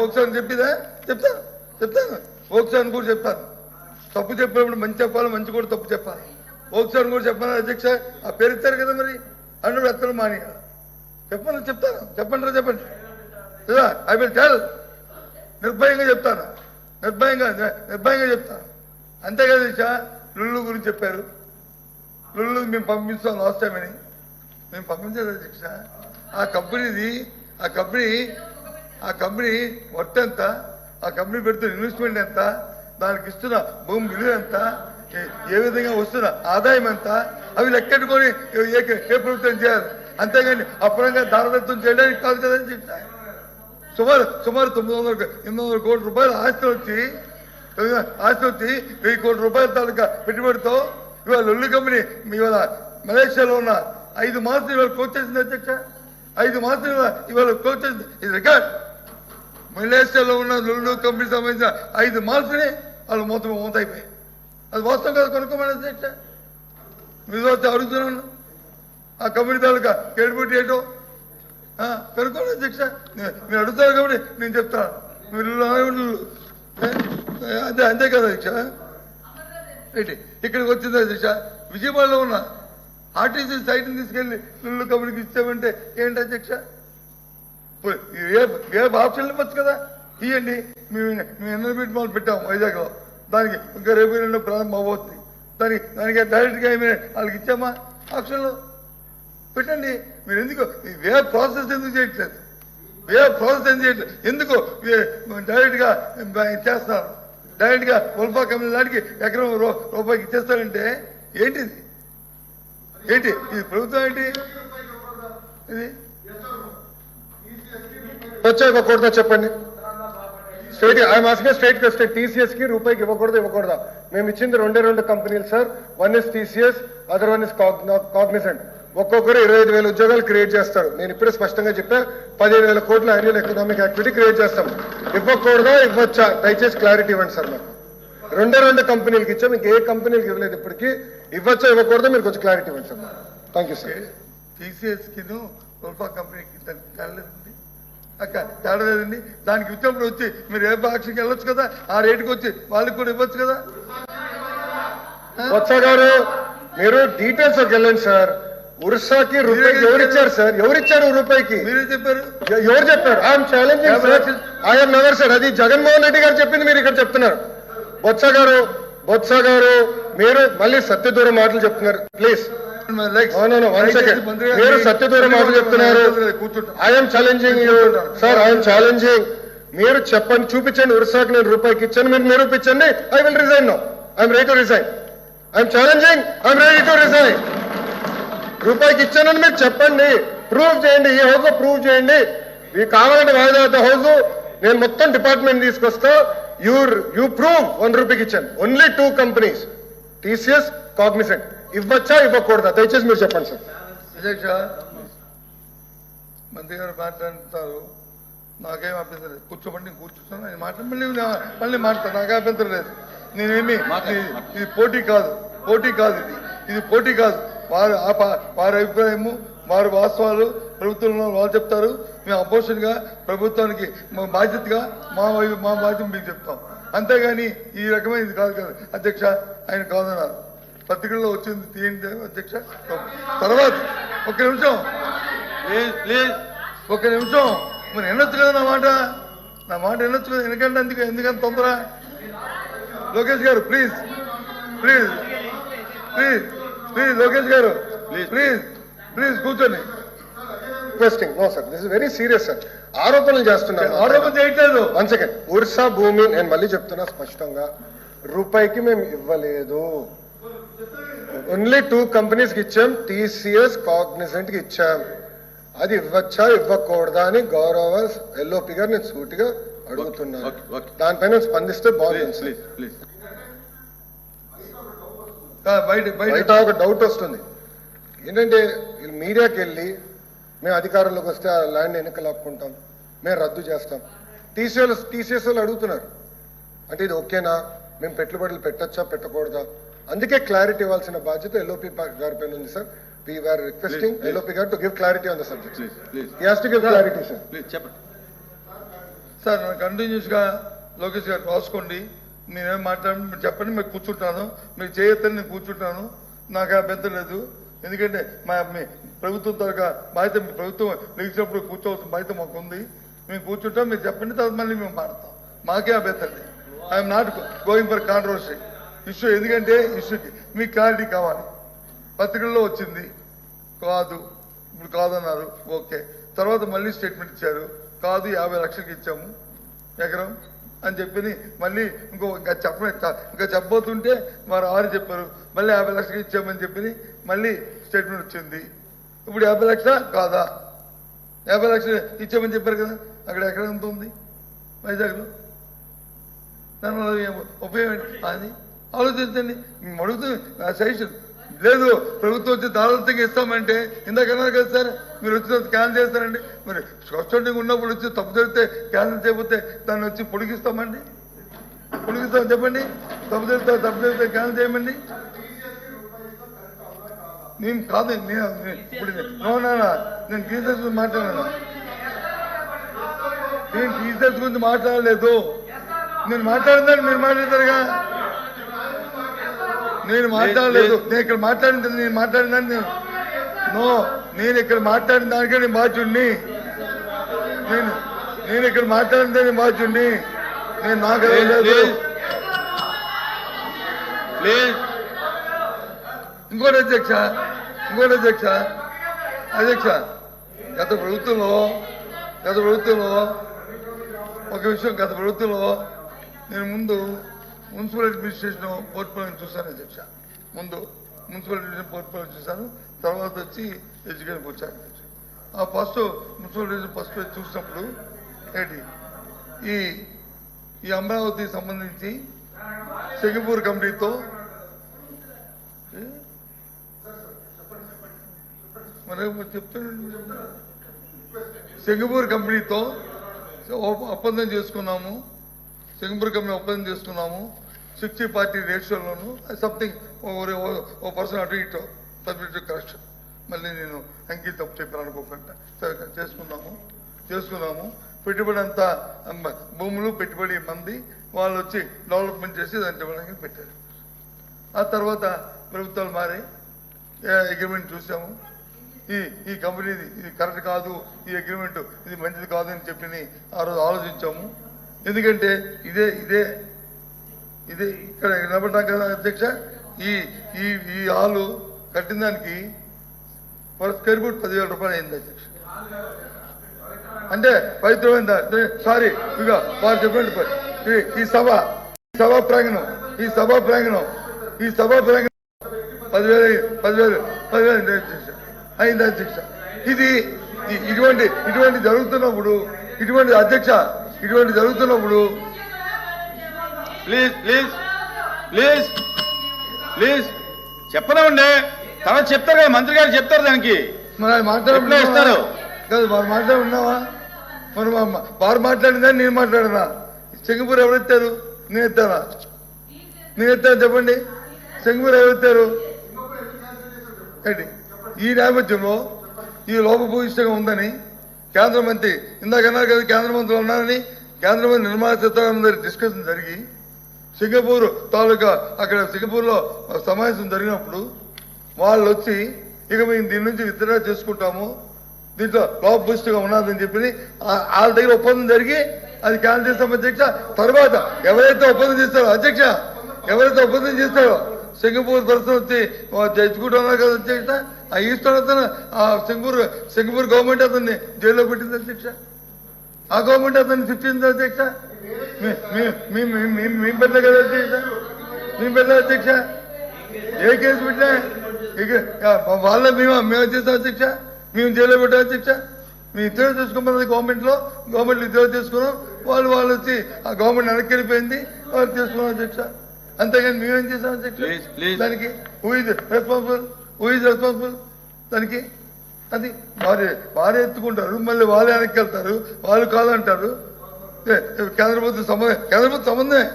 ఒకసారి చెప్పిదా చెప్తాను ఒకసారి కూడా చెప్పాను. తప్పు చెప్పినప్పుడు మంచి చెప్పాలి, మంచి కూడా తప్పు చెప్పాలి. ఒకసారి కూడా చెప్పాను అధ్యక్ష. ఆ పేరు ఇస్తారు కదా మరి అన్నప్పుడు ఎత్తడం మాని చెప్తాను. చెప్పండి ఐ విల్ టెల్. నిర్భయంగా చెప్తాను, నిర్భయంగా చెప్తాను. అంతేకాదు అధ్యక్ష. లుల్లు గురించి చెప్పారు. లుల్లు మేము పంపిస్తాం లాస్ట్ టైం అని. మేము పంపించారు అధ్యక్ష. ఆ కంపెనీ వర్త్ ఎంత, ఆ కంపెనీ పెడుతున్న ఇన్వెస్ట్మెంట్ ఎంత, దానికి ఇస్తున్న భూమి విలువ ఎంత, ఏ విధంగా వస్తున్న ఆదాయం ఎంత, అవి లెక్కెట్టుకొని ఏ ప్రభుత్వం చేయాలి. అంతేగాని అప్పుడంగా దారదత్వం చేయడానికి కాదు కదా అధ్యక్ష. సుమారు 800 కోట్ల రూపాయల ఆస్తి వచ్చి 1000 కోట్ల రూపాయల తాలూకా పెట్టుబడితో ఇవాళ లుల్లు కంపెనీ ఇవాళ మలేషియాలో ఉన్న 5 మాసాలు ఇవాళ క్లోజ్ చేసింది అధ్యక్ష. 5 మాసాలు ఇవాళ క్లోజ్ చేసింది. ఇది రికార్డ్. మలేషియాలో ఉన్న లుల్లు కంపెనీ సంబంధించిన 5 మాసాలే వాళ్ళు మూత అయిపోయాయి. అది వాస్తవం కదా, కొనుక్కోమని అధ్యక్ష. మీరు వస్తే అడుగుతున్నాను. ఆ కంపెనీ తాలూకా క్రెడిబిలిటీ ఏంటో కనుక్కోండి అధ్యక్ష. మీరు అడుగుతారు కాబట్టి నేను చెప్తాను. మీరు అంతే కదా అధ్యక్ష. ఏంటి ఇక్కడికి వచ్చింది అధ్యక్ష. విజయవాడలో ఉన్న ఆర్టీసీ సైట్ని తీసుకెళ్లి లుల్లు కంపెనీకి ఇచ్చామంటే ఏంటి అధ్యక్ష? ఏ ఆప్షన్లు ఇవ్వచ్చు కదా, ఇవ్వండి. మేము ఎన్ఎల్బిట్ మాల్ పెట్టాము వైజాగ్లో. దానికి ఇంకా రేపు ప్రారంభం అవ్వద్ది. దానికి డైరెక్ట్గా వాళ్ళకి ఇచ్చామా ఆప్షన్లు? పెట్టండి. మీరు ఎందుకు వే ప్రాసెస్ ఎందుకు చేయట్లేదు? ఎందుకు డైరెక్ట్గా చేస్తారు? డైరెక్ట్గా ఉల్ఫా కంపెనీ లాంటికి ఎకరం రూపాయికి ఇచ్చేస్తారంటే ఏంటిది? ఇది ప్రభుత్వం ఏంటి? ఇది వచ్చా ఇవ్వకూడదా చెప్పండి. Straight I'm asking straight question. TCS కి రూపాయికి ఇవ్వకూడదా? మేము ఇచ్చింది 2 కంపెనీలు sir. One is TCS, other one is Cognizant. ఒక్కొక్కరు 25,000 ఉద్యోగాలు క్రియేట్ చేస్తారు. నేను ఇప్పుడే స్పష్టంగా చెప్పా 15,000 కోట్ల యాన్యువల్ ఎకనామిక్ యాక్టివిటీ క్రియేట్ చేస్తాం. ఇవ్వకూడదా ఇవ్వచ్చా? దయచేసి క్లారిటీ ఇవ్వండి సార్. నాకు 2 కంపెనీలకి ఇచ్చాం, ఇంకే కంపెనీలకు ఇవ్వలేదు. ఇప్పటికీ ఇవ్వచ్చా ఇవ్వకూడదా మీరు కొంచెం క్లారిటీ ఇవ్వండి సార్. Thank you sir. టీసీఎస్కి ఉల్ఫా కంపెనీకి తేడా లేదండి. దానికి ఇచ్చినప్పుడు వచ్చి మీరు ఏ బాక్స్కి వెళ్ళొచ్చు కదా, ఆ రేటుకి వచ్చి వాళ్ళకి కూడా ఇవ్వచ్చు కదా. వత్స గారు మీరు డీటెయిల్స్ వెళ్ళండి సార్. ఉర్సాకి రూపాయికి ఎవరిచ్చారు సార్? ఎవరిచ్చారు రూపాయికి? మీరే చెప్పారు. ఎవరు చెప్పారు? I'm challenging sir. I'm never sir. అది జగన్మోహన్ రెడ్డి గారు చెప్పింది మీరు ఇక్కడ చెప్తున్నారు. బొత్స గారు మీరు మళ్ళీ సత్యదూరం మాటలు చెప్తున్నారు. ప్లీజ్ మీరు సత్యదూరం మాటలు చెప్తున్నారు. I'm challenging you sir. I'm challenging. మీరు చెప్పండి, చూపించండి. ఉర్సాకి నేను రూపాయికి ఇచ్చాను, మీరు నిరూపించండి. I will resign now. I'm ready to resign. I'm challenging. I'm ready to resign. రూపాయికి ఇచ్చానని మీరు చెప్పండి, ప్రూవ్ చేయండి. ఈ హౌస్ లో ప్రూవ్ చేయండి. మీకు కావాలంటే వాయిదా హౌస్ నేను మొత్తం డిపార్ట్మెంట్ తీసుకొస్తా. యూ ప్రూవ్ 1 రూపీకి ఇచ్చాను. Only 2 companies, TCS, Cognizant. ఇవ్వచ్చా ఇవ్వకూడదా? దయచేసి మీరు చెప్పండి సార్. అధ్యక్ష, మంత్రి గారు మాట్లాడుతారు, నాకేం అభ్యంతరం లేదు. కూర్చోబడి కూర్చుంటాను. నేను మళ్ళీ మాట్లాడతాను, నాకే అభ్యంతరం లేదు. నేనేమి ఇది పోటీ కాదు. ఇది పోటీ కాదు. వారి అభిప్రాయము, వారి వాస్తవాలు ప్రభుత్వంలో వాళ్ళు చెప్తారు. మేము అపోజిషన్గా ప్రభుత్వానికి బాధ్యతగా మా బాధ్యత మీకు చెప్తాం. అంతేగాని ఈ రకమైన ఇది కాదు కదా అధ్యక్ష. ఆయన కాదన్నారు, పత్రికల్లో వచ్చింది తీయండి అధ్యక్ష. తర్వాత ఒక్క నిమిషం మరి వినొచ్చు కదా నా మాట వినొచ్చు కదా. ఎందుకంటే తొందర? లోకేష్ గారు ప్లీజ్ లోకేష్ గారు ప్లీజ్ కూర్చోండి. Requesting. No sir, this is very serious sir. ఆరోపణలు చేస్తున్నారు. ఆరోపణ చేయట్లేదు. 1 సెకండ్. ఉర్సా భూమి నేను మళ్ళీ చెప్తున్నా స్పష్టంగా, రూపాయికి మేము ఇవ్వలేదు. ఓన్లీ 2 కంపెనీస్కి ఇచ్చాం. టీసీఎస్, కాగ్నిసెంట్కి ఇచ్చాం. అది ఇవ్వచ్చా ఇవ్వకూడదా అని గౌరవ ఎల్ఓపి గారు నేను సూటిగా అడుగుతున్నాను. దానిపైన స్పందిస్తే బాగుంది. బయట ఒక డౌట్ వస్తుంది ఏంటంటే, మీడియాకి వెళ్ళి మేము అధికారంలోకి వస్తే ఆ ల్యాండ్ ఎన్నికలు ఆపుకుంటాం, మేము రద్దు చేస్తాం. టీసీఎస్ వాళ్ళు అడుగుతున్నారు అంటే ఇది ఓకేనా, మేము పెట్టుబడులు పెట్టచ్చా పెట్టకూడదా? అందుకే క్లారిటీ ఇవ్వాల్సిన బాధ్యత ఎల్ఓపి గారి పైన ఉంది sir. We were requesting LOP గారు to give clarity on the subject. He has to give clarity, sir. Please, చెప్పండి. సార్ నాకు కంటిన్యూస్గా లోకేష్ గారు రాసుకోండి, నేనేం మాట్లాడి మీరు చెప్పండి, మీరు కూర్చుంటాను, మీరు చేయొద్దని నేను కూర్చుంటాను, నాకు అభ్యంతరం లేదు. ఎందుకంటే మీ ప్రభుత్వం తరగా బాధ్యత, మీ ప్రభుత్వం లేచినప్పుడు కూర్చోవలసిన బాధ్యత మాకు ఉంది. మేము కూర్చుంటాం, మీరు చెప్పండి, తర్వాత మళ్ళీ మేము మాడతాం, మాకే అభ్యంతరం లేదు. I'm not going for controversy issue. ఎందుకంటే ఇష్యూకి మీకు క్లారిటీ కావాలి. పత్రికల్లో వచ్చింది కాదు, ఇప్పుడు కాదన్నారు, ఓకే. తర్వాత మళ్ళీ స్టేట్మెంట్ ఇచ్చారు, కాదు 50 లక్షలకి ఇచ్చాము ఎకరం అని చెప్పి మళ్ళీ ఇంకా చెప్పబోతుంటే వారు 6 చెప్పారు, మళ్ళీ 50 లక్షలకి ఇచ్చామని చెప్పి మళ్ళీ స్టేట్మెంట్ వచ్చింది. ఇప్పుడు 50 లక్షల కాదా? 50 లక్షలు ఇచ్చామని చెప్పారు కదా, అక్కడ ఎక్కడ ఎంత ఉంది వైజాగ్లో? దానివల్ల ఉపయోగం అది ఆలోచించండి. మేము అడుగుతుంది సజెషన్ లేదు. ప్రభుత్వం వచ్చి దాదాపుగా ఇస్తామంటే ఇందాకన్నారు కదా సార్, మీరు వచ్చిన క్యాన్సిల్ చేస్తారండి. మరి కస్టడింగ్ ఉన్నప్పుడు వచ్చి తప్పు జరిగితే క్యాన్సిల్ చేయకపోతే దాన్ని వచ్చి పొడిగిస్తామండి, పొడిగిస్తాం చెప్పండి. తప్పు జరిగితే క్యాన్సిల్ చేయమండి. నేను కాదు, ఇప్పుడు నేను టీచర్స్ గురించి మాట్లాడాను. నేను టీచర్స్ గురించి మాట్లాడలేదు. నేను మాట్లాడిందని మీరు మాట్లాడతారుగా. నేను మాట్లాడలేదు. నేను ఇక్కడ మాట్లాడిందని నేను ఇక్కడ మాట్లాడిన దానికే నేను బాధ్యుడిని. నేను ఇక్కడ మాట్లాడిందే నేను బాధ్యుడిని. నేను నాకు లేదు. ఇంకోటి అధ్యక్ష గత ప్రభుత్వంలో ఒక విషయం, గత ప్రభుత్వంలో నేను ముందు మున్సిపల్ అడ్మినిస్ట్రేషన్ పోర్ట్ఫోలియో చూశాను అధ్యక్ష. ముందు మున్సిపల్ అడ్మినిస్ట్రేషన్ పోర్ట్ఫోలియో చూశాను, తర్వాత వచ్చి ఎడ్యుకేషన్కి వచ్చాను అధ్యక్ష. ఆ మున్సిపల్ అడ్మినిస్ట్రేషన్ ఫస్ట్ చూసినప్పుడు ఏంటి ఈ అమరావతి సంబంధించి సింగపూర్ కంపెనీతో సింగపూర్ కంపెనీతో ఒప్పందం చేసుకున్నాము. 60-40 రేషియోలోను సంథింగ్ ఓ పర్సన్ అటు ఇటు సబ్జెక్ట్ కరెక్షన్. మళ్ళీ నేను అంకిత తప్పు చెప్పాను అనుకోకుండా చేసుకున్నాము. పెట్టుబడి అంతా భూములు, పెట్టుబడి మంది వాళ్ళు వచ్చి డెవలప్మెంట్ చేసి దాన్ని ఇవ్వడానికి పెట్టారు. ఆ తర్వాత ప్రభుత్వాలు మారి అగ్రిమెంట్ చూసాము. ఈ కంపెనీది ఇది కరెక్ట్ కాదు, ఈ అగ్రిమెంట్ ఇది మంచిది కాదు అని చెప్పి ఆ రోజు ఆలోచించాము. ఎందుకంటే ఇదే ఇక్కడ నిలబడ్డాం కదా అధ్యక్ష. ఈ హాలు కట్టిన దానికి పర్ స్క్వేర్ ఫుట్ 10,000 రూపాయలు అయింది అధ్యక్ష. అంటే పవిత్రమైందా? సారీ, ఇక వారు చెప్పండి. ఈ సభా ప్రాంగణం 10,000 అయింది అధ్యక్ష. ఇది ఇటువంటి జరుగుతున్నప్పుడు ప్లీజ్ చెప్పనే ఉండే తర్వాత చెప్తారు కదా, మంత్రి గారు చెప్తారు దానికి. మరి మాట్లాడుతున్నారు కదా, వారు మాట్లాడున్నావా? మరి వారు మాట్లాడిందా నేను మాట్లాడినా? సింగపూర్ ఎవరెత్తారు? నేను ఎత్తాను చెప్పండి. సింగపూర్ ఎవరెత్తారు ఏంటి? ఈ నేపథ్యంలో ఈ లోపభూయిష్టంగా ఉందని కేంద్ర మంత్రి ఇందాకన్నారు కదా, కేంద్ర మంత్రులు ఉన్నారని కేంద్ర మంత్రి నిర్మలా సీతారామన్ గారి డిస్కషన్ జరిగి సింగపూర్ తాలూకా అక్కడ సింగపూర్లో సమావేశం జరిగినప్పుడు వాళ్ళు వచ్చి ఇక మేము దీని నుంచి విత్డ్రా చేసుకుంటాము, దీంట్లో లోపభూయిష్టంగా ఉన్నదని చెప్పి వాళ్ళ దగ్గర ఒప్పందం జరిగి అది క్యాన్సిల్ చేస్తాం అధ్యక్ష. తర్వాత ఎవరైతే ఒప్పందం చేస్తారో సింగపూర్ పర్సన్ వచ్చి జడ్జికుంటున్నారు కదా అధ్యక్ష. ఆ ఈస్టర్ అతను ఆ సింగపూర్ గవర్నమెంట్ అతన్ని జైల్లో పెట్టింది అధ్యక్ష. ఆ గవర్నమెంట్ అతన్ని శిక్షింది అధ్యక్ష. మేము పెట్టలే కదా అధ్యక్ష, అధ్యక్ష. ఏ కేసు పెట్టినా వాళ్ళ మేము చేస్తాం అధ్యక్ష. మేము జైల్లో పెట్టాం అధ్యక్ష. మేము ఇద్దరు చేసుకోమన్నది గవర్నమెంట్ ఇద్దరు చేసుకున్నాం. వాళ్ళు వచ్చి ఆ గవర్నమెంట్ వెనక్కి వెళ్ళిపోయింది, వాళ్ళు చేసుకున్నాం అధ్యక్ష. అంతేగాని మేమేం చేస్తాం అధ్యక్ష? దానికి హూ ఇస్ రెస్పాన్సిబుల్ దానికి? అది వారే ఎత్తుకుంటారు, మళ్ళీ వాళ్ళే వెనక్కి వెళ్తారు, వాళ్ళు కాదంటారు. కేంద్ర ప్రభుత్వం సంబంధమే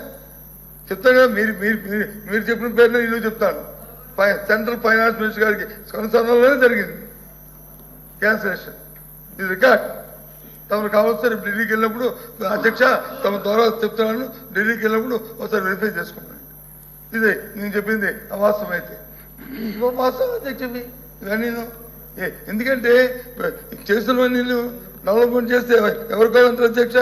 చెప్తాను కదా. మీరు చెప్పిన పేరులో నేను చెప్తాను. సెంట్రల్ ఫైనాన్స్ మినిస్టర్ గారికి కొనసాగంలోనే జరిగింది క్యాన్సిలేషన్. ఇది రికార్డ్. తమకు కావాల్సిన ఢిల్లీకి వెళ్ళినప్పుడు అధ్యక్ష తమ ద్వారా చెప్తున్నాను, ఢిల్లీకి వెళ్ళినప్పుడు ఒకసారి వెరిఫై చేసుకున్నాను. ఇదే నేను చెప్పింది అవాస్తవం అయితే వాస్తవం అధ్యక్ష. ఇవన్నీ ఎందుకంటే చేస్తున్న నేను డెవలప్మెంట్ చేస్తే ఎవరు కాదంటారు అధ్యక్ష?